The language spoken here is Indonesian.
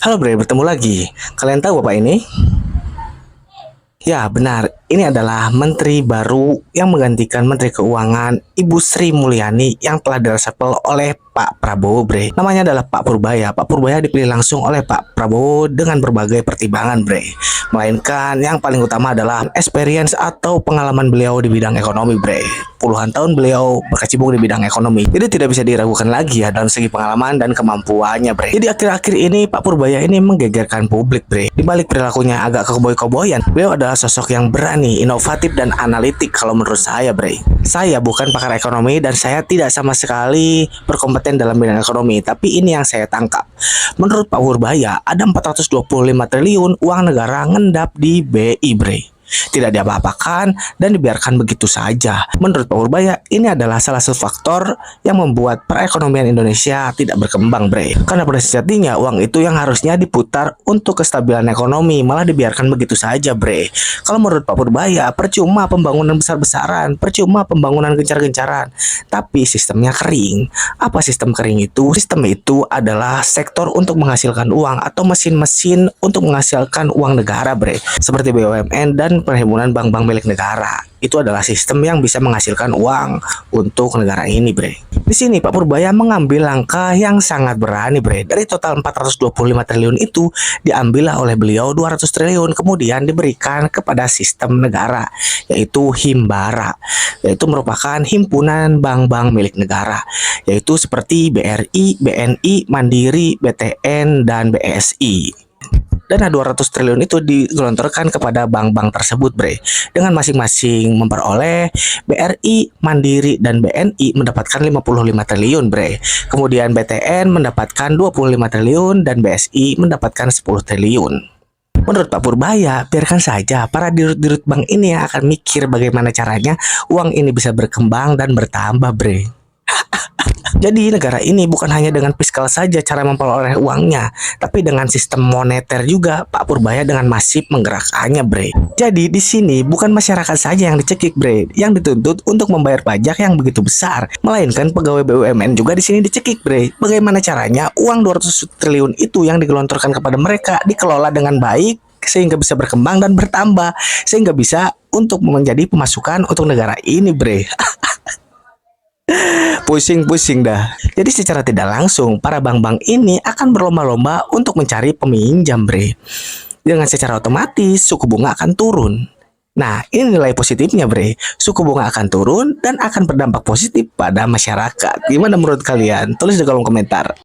Halo Bre, bertemu lagi. Kalian tahu Bapak ini? Ya, benar. Ini adalah menteri baru yang menggantikan Menteri Keuangan Ibu Sri Mulyani yang telah diresapel oleh Pak Prabowo, Bre. Namanya adalah Pak Purbaya. Pak Purbaya dipilih langsung oleh Pak Prabowo dengan berbagai pertimbangan, Bre. Melainkan yang paling utama adalah experience atau pengalaman beliau di bidang ekonomi, Bre. Puluhan tahun beliau berkecimpung di bidang ekonomi. Jadi tidak bisa diragukan lagi ya dalam segi pengalaman dan kemampuannya, Bre. Jadi akhir-akhir ini Pak Purbaya ini menggegerkan publik, Bre. Di balik perilakunya agak kekeboy-keboyan, beliau adalah sosok yang berani, inovatif dan analitik kalau menurut saya, Bre. Saya bukan pakar ekonomi dan saya tidak sama sekali berkompeten dalam bidang ekonomi, tapi ini yang saya tangkap. Menurut Pak Purbaya, ada 425 triliun uang negara ngendap di BI, Bre. Tidak diapa-apakan dan dibiarkan begitu saja. Menurut Pak Purbaya, ini adalah salah satu faktor yang membuat perekonomian Indonesia tidak berkembang, Bre. Karena pada sejatinya uang itu yang harusnya diputar untuk kestabilan ekonomi, malah dibiarkan begitu saja, Bre. Kalau menurut Pak Purbaya, percuma pembangunan besar-besaran, percuma pembangunan gencar-gencaran, tapi sistemnya kering. Apa sistem kering itu? Sistem itu adalah sektor untuk menghasilkan uang atau mesin-mesin untuk menghasilkan uang negara, Bre. Seperti BUMN dan perhimpunan bank-bank milik negara. Itu adalah sistem yang bisa menghasilkan uang untuk negara ini, Bre. Di sini Pak Purbaya mengambil langkah yang sangat berani, Bre. Dari total 425 triliun itu diambillah oleh beliau 200 triliun kemudian diberikan kepada sistem negara, yaitu Himbara. Yaitu merupakan himpunan bank-bank milik negara, yaitu seperti BRI, BNI, Mandiri, BTN, dan BSI. Dana 200 triliun itu digelontorkan kepada bank-bank tersebut, Bre. Dengan masing-masing memperoleh BRI, Mandiri, dan BNI mendapatkan 55 triliun, Bre. Kemudian BTN mendapatkan 25 triliun dan BSI mendapatkan 10 triliun. Menurut Pak Purbaya, biarkan saja para dirut-dirut bank ini yang akan mikir bagaimana caranya uang ini bisa berkembang dan bertambah, Bre. Jadi negara ini bukan hanya dengan fiskal saja cara memperoleh uangnya, tapi dengan sistem moneter juga Pak Purbaya dengan masif menggerakkannya, Bre. Jadi di sini bukan masyarakat saja yang dicekik, Bre, yang dituntut untuk membayar pajak yang begitu besar, melainkan pegawai BUMN juga di sini dicekik, Bre. Bagaimana caranya uang 200 triliun itu yang digelontorkan kepada mereka dikelola dengan baik sehingga bisa berkembang dan bertambah, sehingga bisa untuk menjadi pemasukan untuk negara ini, Bre. Pusing-pusing dah. Jadi secara tidak langsung para bank-bank ini akan berlomba-lomba untuk mencari peminjam, Bre. Dengan secara otomatis suku bunga akan turun. Nah, ini nilai positifnya, Bre. Suku bunga akan turun dan akan berdampak positif pada masyarakat. Gimana menurut kalian? Tulis di kolom komentar.